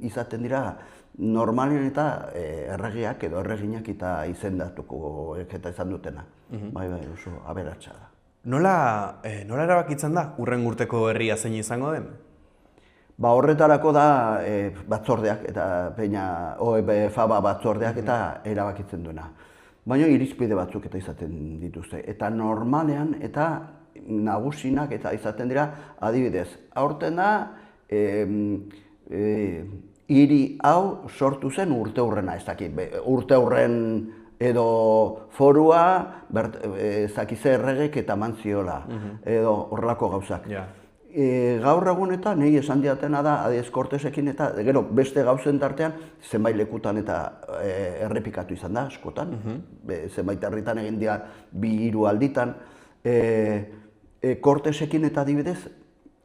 izaten dira normalen eta erregeak edo erreginak eta izendatuko eta izan dutena. Bai, oso aberatsa da. Nola erabakitzen da hurren urteko herria zein izango den? Horretarako da batzordeak eta Faba batzordeak eta erabakitzen duena. Baina irizpide batzuk eta izaten dituzte. Eta normalean eta nagusinak eta izaten dira adibidez. Aurten da hiri hau sortu zen urte hurrena, ez dakit. Urte hurren edo forua zakize erregek eta mantziola, edo horrelako gauzak. Gaur egun eta nahi esan diatena da, adiez Kortesekin eta gero beste gauzen tartean zenbait lekutan eta errepikatu izan da, askotan. Zenbait herritan egin dira 2-3 alditan. Kortesekin eta adibidez,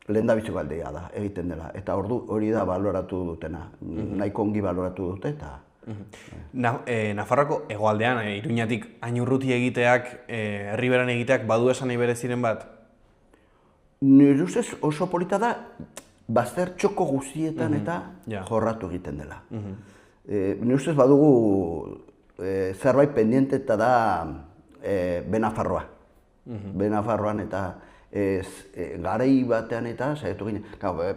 lehendabiziko aldea da, egiten dela. Eta hori da baloratu dutena, nahiko ongi baloratu dute eta... Nafarroako hegoaldean, Iruñatik hain urruti egiteak, herriberan egiteak badu esan nahi bereziren bat? Nire ustez oso polita da, bazter txoko guztietan eta jorratu egiten dela. Nire ustez badugu zerbait pendiente eta da Benafarroa. Benafarroan eta garai batean eta saiatu ginen.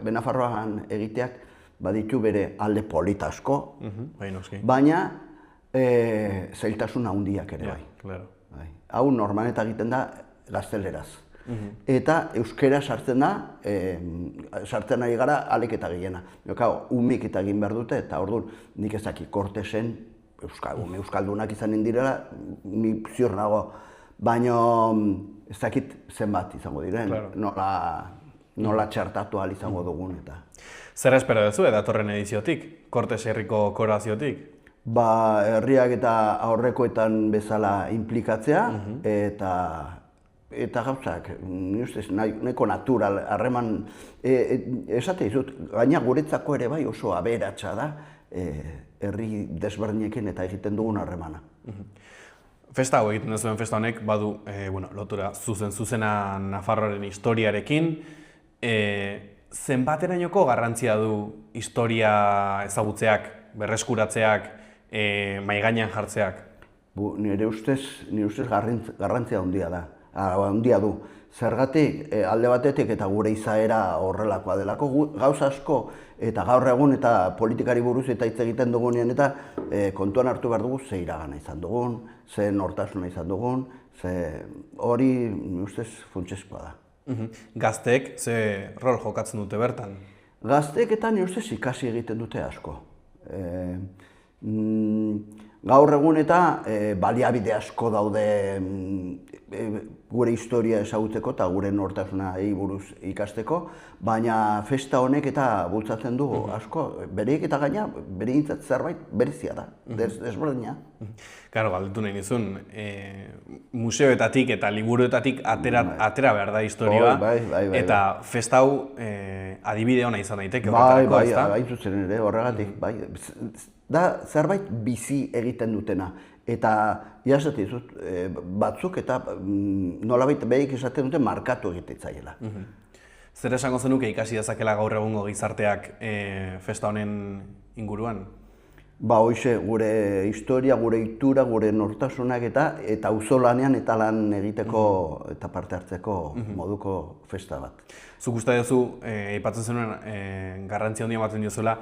Benafarroan egiteak baditu bere alde polita asko, baina zailtasun handiak ere bai. Hau normaleta egiten da gazteleraz. Eta euskera sartzen da, sartzen ari gara alek eta gehiena. Umik eta egin behar dute, eta orduan nik ezaki Kortesen, euskaldunak izanen direla, ni ziur nago, baina ez dakit zenbat izango diren, nola txartatu ahal izango dugun eta. Zer espero duzu datorren ediziotik, Kortes herriko koraziotik? Herriak eta aurrekoetan bezala inplikatzea eta gauzak, nahiko natural, harreman, esate dizut, gaina guretzako ere bai oso aberatsa da herri desberdinekin eta egiten dugun harremana. Festa hau egiten duzuen festa honek badu lotura zuzena Nafarroaren historiarekin. Zenbaterainoko garrantzia du historia ezagutzeak, berreskuratzeak, mahai gainean jartzeak? Nire ustez garrantzia handia du. Zergatik alde batetik eta gure izaera horrelakoa delako, gauza asko eta gaur egun eta politikari buruz eta hitz egiten dugunean eta kontuan hartu behar dugu ze iragana izan dugun, ze nortasuna izan dugun, hori nire ustez funtsezkoa da. Gazteek ze rol jokatzen dute bertan? Gazteek eta nire ustez ikasi egiten dute asko. Gaur egun eta baliabide asko daude gure historia ezagutzeko eta gure nortasunari buruz ikasteko, baina festa honek eta bultzatzen du asko, bereik eta gaina bereintzat zerbait berezia da, desberdina. Claro, galdetu nahi nizun, museoetatik eta liburuetatik atera behar da historia, eta festa hau adibide ona izan daiteke horretarako, ezta? Bai, zuzen ere, horregatik, bai. Da zerbait bizi egiten dutena. Eta, jasate dizut, batzuk eta nolabait behik esaten dute markatu egiten zaiela. Zer esango zenuke ikasi dezakela gaur egungo gizarteak festa honen inguruan? Hoxe, gure historia, gure itura, gure nortasunak eta auzolanean eta lan egiteko eta parte hartzeko moduko festa bat. Zuk uste duzu, aipatzen zenuen garrantzia handia ematen diozuela,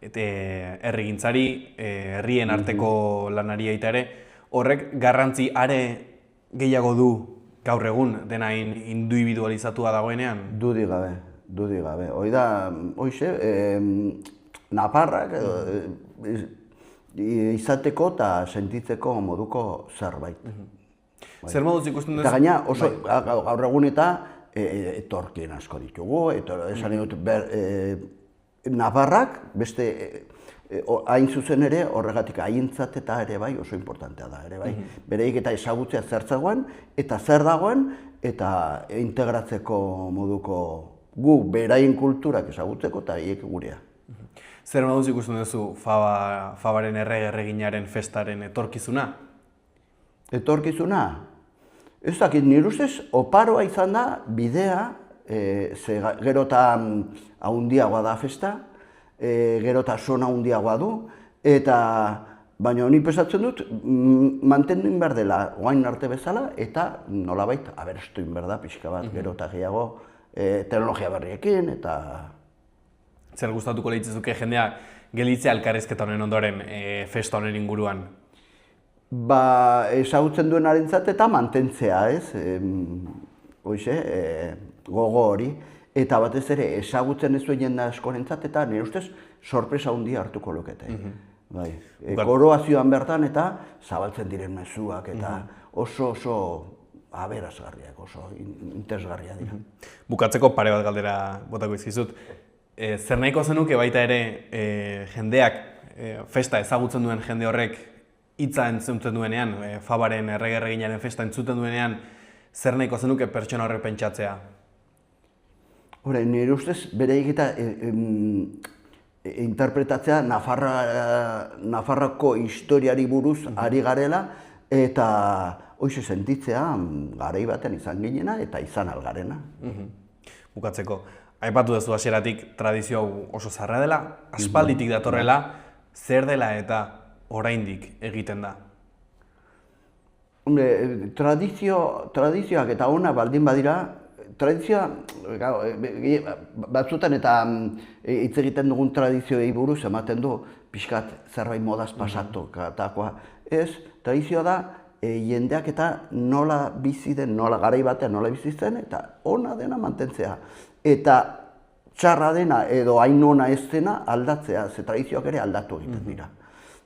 herrigintzari, herrien arteko lanari aita ere, horrek garrantzi are gehiago du gaur egun dena individualizatua dagoenean? Dudik gabe. Hoi da, hoxe, naparrak izateko eta sentitzeko moduko zerbait. Zer moduz ikusten duzu? Eta gaina, oso gaur egun eta etorkien asko ditugu, esan dut Navarrak, beste hain zuzen ere, horregatik haintzat eta ere bai oso importantea da ere bai. Bereik eta ezagutzea zer zegoen, eta zer dagoen, eta integratzeko moduko gu beraien kulturak ezagutzeko eta hiek gurea. Zer moduz ikusten duzu Fabaren erreginaren festaren etorkizuna? Etorkizuna? Ez dakit, nire ustez oparoa izan da bidea, ze gero eta handiagoa da festa, gero eta sona handiagoa du, eta baina honi pesatzen dut, mantendu behar dela oain arte bezala, eta nolabait aberastu behar da pixka bat, gero eta gehiago teknologia berriekin, eta... Zer gustatuko lehitzezuke jendea gelditzea elkarrizketa honen ondoren festa honen inguruan? Ba, ezagutzen duenarentzat eta mantentzea, ez? Gogo hori. Eta batez ere, ezagutzen ez duen jende askorentzat eta nire ustez sorpresa handia hartuko lukete. Bai. Koroazioan bertan eta zabaltzen diren mezuak eta oso aberasgarriak, oso interesgarria dira. Bukatzeko pare bat galdera botako izkizut. Zer nahiko zenuke baita ere jendeak, festa ezagutzen duen jende horrek hitza entzuten duenean, Fabaren erreginaren festa entzuten duenean, zer nahiko zenuke pertsona horrek pentsatzea? Hore, nire ustez bereik eta interpretatzea Nafarroko historiari buruz ari garela eta hoxe sentitzea garai batean izan ginena eta izan algarena. Bukatzeko, aipatu duzu hasieratik tradizio hau oso zarra dela, aspalditik datorrela, zer dela eta oraindik egiten da? Tradizioak eta ona baldin badira, tradizioa, batzutan eta hitz egiten dugun tradizioei buruz ematen du pixkat zerbait modaz pasatukoa. Ez, tradizioa da jendeak eta nola bizi den, nola garai batean nola bizi zen eta ona dena mantentzea. Eta txarra dena edo hain ona ez dena aldatzea, ze tradizioak ere aldatu egiten dira.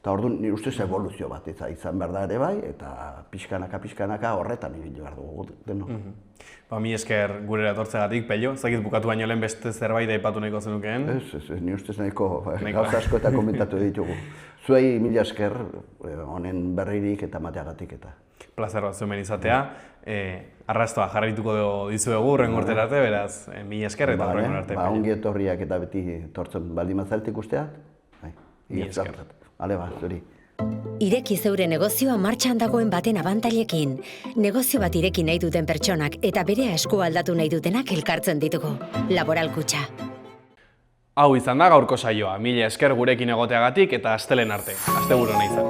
Eta orduan nire ustez evoluzio bat izan behar da ere bai, eta pixkanaka horretan ibili behar dugu deno. Mi esker gurera etortzegatik, Pello, ez dakit bukatu baino lehen beste zerbait aipatu nahiko zenukeen? Ez, nire ustez nahiko gauza asko eta komentatu ditugu. Zuei mila esker honen berririk eta mateagatik eta. Plazer bat zuen izatea, arrastoa jarraituko dizuegu urrengo urtera arte, beraz, mila esker eta urrengo arte. Ongi etorriak eta beti tortzen baldin mazaltik usteak, mila esker. Ale ba, zuri. Ireki zeure negozioa martxan dagoen baten abantailekin. Negozio bat ireki nahi duten pertsonak eta bere esku aldatu nahi dutenak elkartzen ditugu. Laboral Kutxa. Hau izan da gaurko saioa, mila esker gurekin egoteagatik eta astelen arte. Asteburu ona izan.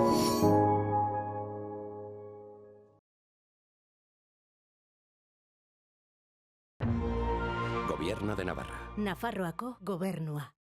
Gobierno de Navarra. Nafarroako gobernua.